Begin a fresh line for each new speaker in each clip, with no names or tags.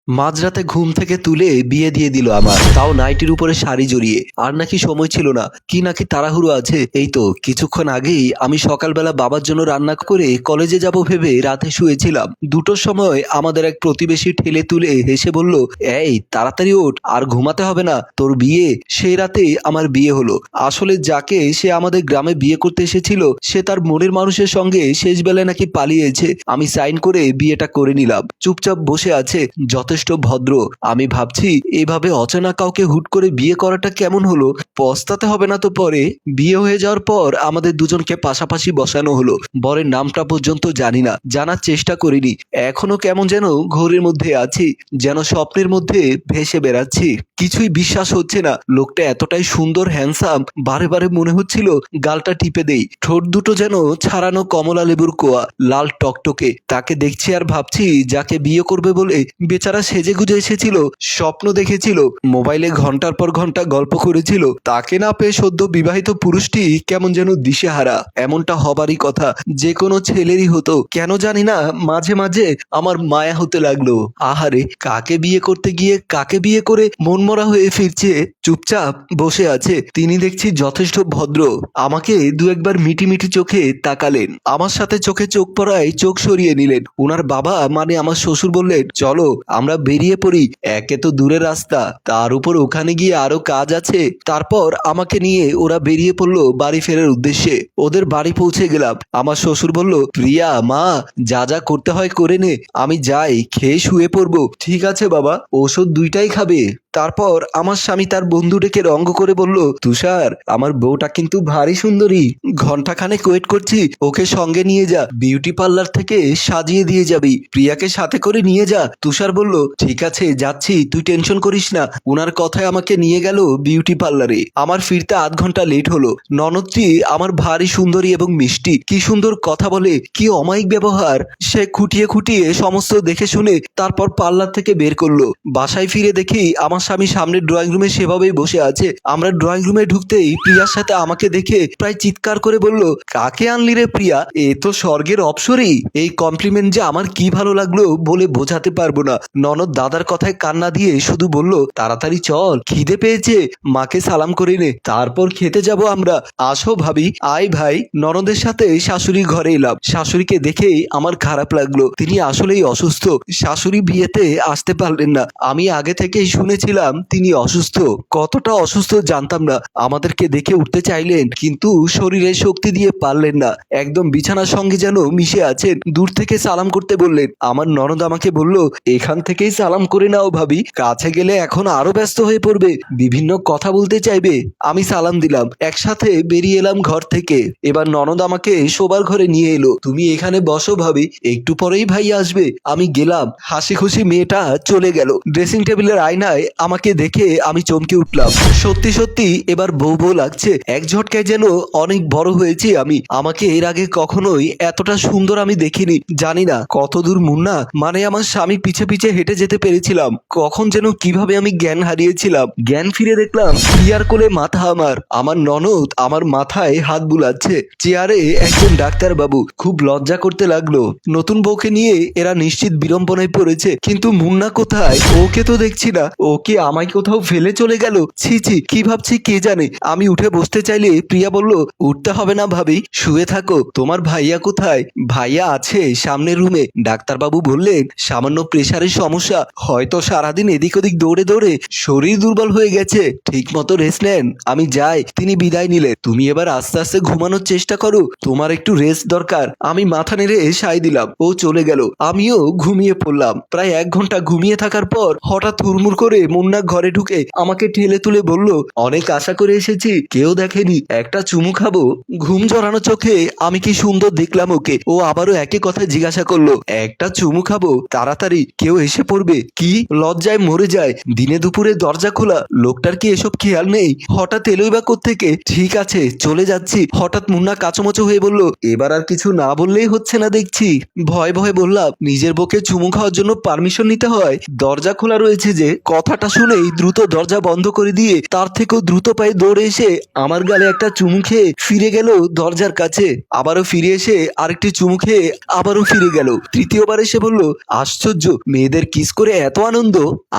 মাঝরাতে ঘুম থেকে তুলে বিয়ে দিয়ে দিল আমার, তাও নাইটির উপরে শাড়ি জড়িয়ে। আর নাকি সময় ছিল না, কি নাকি তাড়াহুড়ো আছে। এই তো কিছুক্ষণ আগেই আমি সকালবেলা বাবার জন্য রান্না করে কলেজে যাব ভেবে রাতে শুয়েছিলাম। দুটোর সময় আমাদের এক প্রতিবেশী ঠেলে তুলে হেসে বলল, এই তাড়াতাড়ি ওঠ, আর ঘুমাতে হবে না, তোর বিয়ে। সেই রাতে আমার বিয়ে হলো। আসলে যাকে সে আমাদের গ্রামে বিয়ে করতে এসেছিল সে তার মনের মানুষের সঙ্গে শেষ বেলায় নাকি পালিয়েছে। আমি সাইন করে বিয়েটা করে নিলাম, চুপচাপ বসে আছে, যথেষ্ট ভদ্র। আমি ভাবছি এভাবে অচেনা কাউকে হুট করে বিয়ে করাটা কেমন হলো। পস্তাতে হবে না তো পরে। বিয়ে হয়ে যাওয়ার পর আমাদের দুজনকে পাশাপাশি বসানো হলো। বরের নামটা পর্যন্ত জানি না, জানার চেষ্টা করিনি। এখনো কেমন যেন ঘোরের মধ্যে আছি, যেন স্বপ্নের মধ্যে ভেসে বেড়াচ্ছি। কিছুই বিশ্বাস হচ্ছে না, লোকটা এতটাই সুন্দর, হ্যান্ডসাম, বারে বারে মনে হচ্ছিল গালটা টিপে দেই। ঠোঁট দুটো যেন ছাড়ানো কমলা লেবুর কোয়া, লাল টকটকে। তাকে দেখছি আর ভাবছি যাকে বিয়ে করবে বলে বেচারা সেজে গুজে এসেছিল, স্বপ্ন দেখেছিল, মোবাইলে ঘন্টার পর ঘন্টা গল্প করেছিল, তাকে না পেয়ে সদ্য বিবাহিত পুরুষটি কেমন যেন দিশেহারা। এমনটা হবারই কথা, যে কোনো ছেলেরই হতো। কেন জানি না মাঝে মাঝে আমার মায়া হতে লাগলো। আহারে, কাকে বিয়ে করতে গিয়ে কাকে বিয়ে করে মনমরা হয়ে ফিরছে। চুপচাপ বসে আছে। তিনি দেখছি যথেষ্ট ভদ্র। আমাকে দু একবার মিটি মিটি চোখে তাকালেন, আমার সাথে চোখে চোখ পড়ায় চোখ সরিয়ে নিলেন। উনার বাবা মানে আমার শ্বশুর বললেন, চলো আমরা বেরিয়ে পড়ি, একে তো দূরের রাস্তা, তার উপর ওখানে গিয়ে আরো কাজ আছে। তারপর আমাকে নিয়ে ওরা বেরিয়ে পড়লো বাড়ি ফেরার উদ্দেশ্যে। ওদের বাড়ি পৌঁছে গেলাম। আমার শ্বশুর বলল, প্রিয়া মা, যা যা করতে হয় করে নে, আমি যাই, খেয়ে শুয়ে পড়বো। ঠিক আছে বাবা, ওষুধ দুইটাই খাবে। তারপর আমার স্বামী তার বন্ধু ডেকে রঙ্গ করে বলল, তুষার, আমার বউটা কিন্তু ভারী সুন্দরী, ঘন্টাখানেক ওয়েট করছি, ওকে সঙ্গে নিয়ে যা, বিউটি পার্লার থেকে সাজিয়ে দিয়ে যাবি, প্রিয়াকে সাথে করে নিয়ে যা। তুষার বলল, ঠিক আছে যাচ্ছি, তুই টেনশন করিস না। উনার কথায় আমাকে নিয়ে গেল বিউটি পার্লারে। আমার ফিরতে আধ ঘন্টা লেট হলো। ননদটি আমার ভারী সুন্দরী এবং মিষ্টি, কি সুন্দর কথা বলে, কি অমায়িক ব্যবহার। সে খুঁটিয়ে খুঁটিয়ে সমস্ত দেখে শুনে তারপর পার্লার থেকে বের করলো। বাসায় ফিরে দেখি আমার স্বামী সামনের ড্রয়িং রুমে সেভাবেই বসে আছে। আমরা ড্রয়িং রুমে ঢুকতেই প্রিয়ার সাথে আমাকে দেখে প্রায় চিৎকার করে বলল, কাকে আনলি রে প্রিয়া, এ তো স্বর্গের অপ্সরী। এই কমপ্লিমেন্ট যে আমার কি ভালো লাগলো বলে বোঝাতে পারবো না। ননদ দাদার কথায় কান্না দিয়ে শুধু বলল, তাড়াতাড়ি চল, খিদে পেয়েছে, মাকে সালাম করে নে, তারপর খেতে যাব আমরা। আসো ভাবি, আয় ভাই। ননদের সাথে শাশুড়ির ঘরে এলাম। শাশুড়িকে দেখেই আমার খারাপ লাগলো, তিনি আসলেই অসুস্থ। শাশুড়ি বিয়েতে আসতে পারলেন না। আমি আগে থেকেই শুনেছিলাম তিনি অসুস্থ। কতটা অসুস্থ জানতাম না। আমাদেরকে দেখে উঠতে চাইলেন, কিন্তু শরীরে শক্তি দিয়ে পারলেন না। একদম বিছানার সঙ্গে যেন মিশে আছেন। দূর থেকে সালাম করতে বললেন। আমার ননদ আমাকে বলল, এখান থেকেই সালাম করে নাও ভাবি, কাছে গেলে এখন আরো ব্যস্ত হয়ে পড়বে, বিভিন্ন কথা বলতে চাইবে। আমি সালাম দিলাম, একসাথে বেরিয়ে এলাম ঘর থেকে। এবার ননদ আমাকে শোবার ঘরে নিয়ে এলো। তুমি এখানে বসো ভাবি, একটু পরেই ভাই আসবে। আমি গেলাম। হাসি খুশি মেয়েটা চলে গেল। ড্রেসিং টেবিলের আয়নায় আমাকে দেখে আমি চমকে উঠলাম। সত্যি সত্যি এবার বউ বউ লাগছে। এক ঝটকায় যেন অনেক বড় হয়েছি আমি। আমাকে এর আগে কখনোই এতটা সুন্দর আমি দেখিনি। জানি না কত দূর মুন্না মানে আমার স্বামী পিছে পিছে হেঁটে যেতে পেরেছিলাম। কখন যেন কিভাবে আমি জ্ঞান হারিয়েছিলাম। জ্ঞান ফিরে দেখলাম প্রিয়ার কোলে মাথা আমার। আমার ননদ আমার মাথায় হাত বুলাচ্ছে। চেয়ারে একজন ডাক্তার বাবু। খুব লজ্জা করতে লাগলো। নতুন বউকে নিয়ে এরা নিশ্চিত বিড়ম্বনায় পড়েছে। কিন্তু মুন্না কোথায়? ওকে তো দেখছি না। ও কি আমায় কোথাও ফেলে চলে গেল? ছি ছি, কি ভাবছি কে জানে। আমি উঠে বসতে চাইলে প্রিয়া বলল, উঠতে হবে না ভাবি, শুয়ে থাকো। তোমার ভাইয়া কোথায়? ভাইয়া আছে সামনের রুমে। ডাক্তারবাবু বললেন, সামান্য প্রেসারের সমস্যা, হয়তো সারাদিন এদিক ওদিক দৌড়ে দৌড়ে শরীর দুর্বল হয়ে গেছে, ঠিক মতো রেস্ট নেন। আমি যাই। তিনি বিদায় নিলেন। তুমি এবার আস্তে আস্তে ঘুমানোর চেষ্টা করো, তোমার একটু রেস্ট দরকার। আমি মাথা নেড়ে সায় দিলাম। ও চলে গেল। আমিও ঘুমিয়ে পড়লাম। প্রায় 1 ঘন্টা ঘুমিয়ে থাকার পর হঠাৎ হুড়মুড় করে মুন্না ঘরে ঢুকে আমাকে ঠেলে তুলে বলল, অনেক আশা করে এসেছি, কেউ দেখেনি, একটা চুমু খাবো। ঘুম জড়ানো চোখে আমি কি সুন্দর দেখলাম ওকে। ও আবারও একই কথা জিজ্ঞাসা করলো, একটা চুমু খাবো? তাড়াতাড়ি, কেউ এসে পড়বে। কি? লজ্জায় মরে যায়। দিনে দুপুরে দরজা খোলা, লোকটার কি এসব খেয়াল নেই? হঠাৎ এলোই বা কোত্থেকে? ঠিক আছে, চলে যাচ্ছি। হঠাৎ মুন্না কাচুমাচু হয়ে বলল, এবার আর কিছু না বললেই হচ্ছে না দেখছি। ভয় ভয়ে বললাম, নিজের বউকে চুমু খাওয়ার জন্য পারমিশন নিতে হয়? দরজা খোলা রয়েছে যে, কথাটা শুনেই দ্রুত দরজা বন্ধ করে দিয়ে তার থেকেও দ্রুত পায়ে দৌড়ে এসে আমার গালে একটা চুমু খেয়ে ফিরে গেল দরজার কাছে। আবারও ফিরে এসে আরেকটি চুমু খেয়ে আবারও ফিরে গেল। তৃতীয়বার এসে বলল, আশ্চর্য, মেয়েদের কিস করে এত আনন্দ,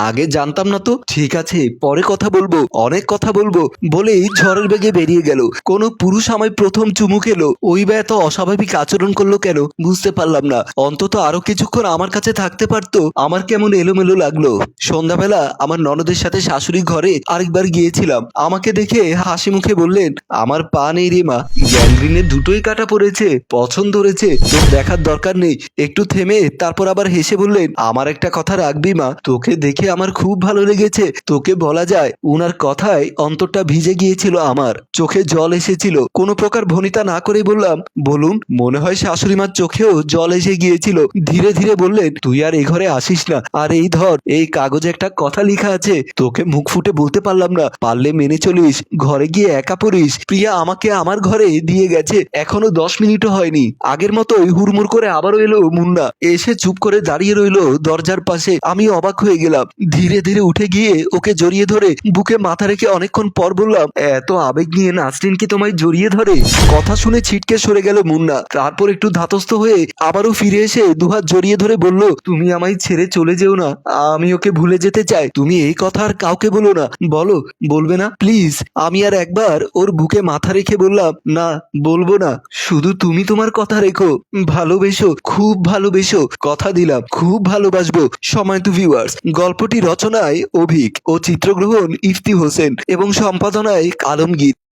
আগে জানতাম না তো। ঠিক আছে, পরে কথা বলবো, অনেক কথা বলবো বলেই ঝড়ের বেগে বেরিয়ে গেল। কোনো পুরুষ আমায় প্রথম চুমু খেলো, ওই বা এত অস্বাভাবিক আচরণ করলো কেন বুঝতে পারলাম না। অন্তত আরো কিছুক্ষণ আমার কাছে থাকতে পারতো। আমার কেমন এলোমেলো লাগলো। সন্ধ্যাবেলা আমার ননদের সাথে শাশুড়ি ঘরে আরেকবার গিয়েছিলাম। আমাকে দেখে হাসি মুখে বললেন, আমার পা নেই রে মা, গ্যাংগ্রিনের দুটোই কাটা পড়েছে, পছন্দ হয়েছে, তোর দেখার দরকার নেই। একটু থেমে তারপর আবার হেসে বললেন, আমার একটা কথা রাখবি মা, তোকে দেখে আমার খুব ভালো লেগেছে। তোকে বলা যায় উনার কথায় অন্তরটা ভিজে গিয়েছিল, আমার চোখে জল এসেছিল। কোনো প্রকার ভনিতা না করে বললাম, বলুন। মনে হয় শাশুড়ি মার চোখেও জল এসে গিয়েছিল। ধীরে ধীরে বললেন, তুই আর এই ঘরে আসিস না। আর এই ধর, এই কাগজে একটা কথা লেখা আছে, তোকে মুখ ফুটে বলতে পারলাম না, পারলে মেনে চলিস, ঘরে গিয়ে একা পড়িস। প্রিয়া আমাকে আমার ঘরে দিয়ে গেছে, এখনো 10 মিনিটও হয়নি। আগের মতোই হুড়মুড় করে আবারও এলো মুন্না, এসে চুপ করে দাঁড়িয়ে রইলো দরজার পাশে। আমি অবাক হয়ে গেলাম। ধীরে ধীরে উঠে গিয়ে ওকে জড়িয়ে ধরে বুকে মাথা রেখে অনেকক্ষণ পর বললাম, এত আবেগ নিয়ে নাসরিন কি তোমায় জড়িয়ে ধরে? কথা শুনে ছিটকে সরে গেল মুন্না। তারপর একটু ধাতস্থ হয়ে আবারও ফিরে এসে দুহাত জড়িয়ে ধরে বলল, তুমি আমায় ছেড়ে চলে যেও না, আমি ওকে ভুলে যেতে চাই। তুমি এই কথা আর কাউকে বলো না। বলো, বলবে না প্লিজ? আমি আর একবার ওর বুকে মাথা রেখে বললাম, না, বলবো না, শুধু তুমি তোমার কথা রেখো। ভালোবেসো, খুব ভালোবেসো, কথা দিলাম, খুব ভালোবাসবো। সম্মানিত ভিউয়ার্স, গল্পটি রচনায় অভিক ও চিত্রগ্রহণ ইফতি হোসেন এবং সম্পাদনায় আলমগীর।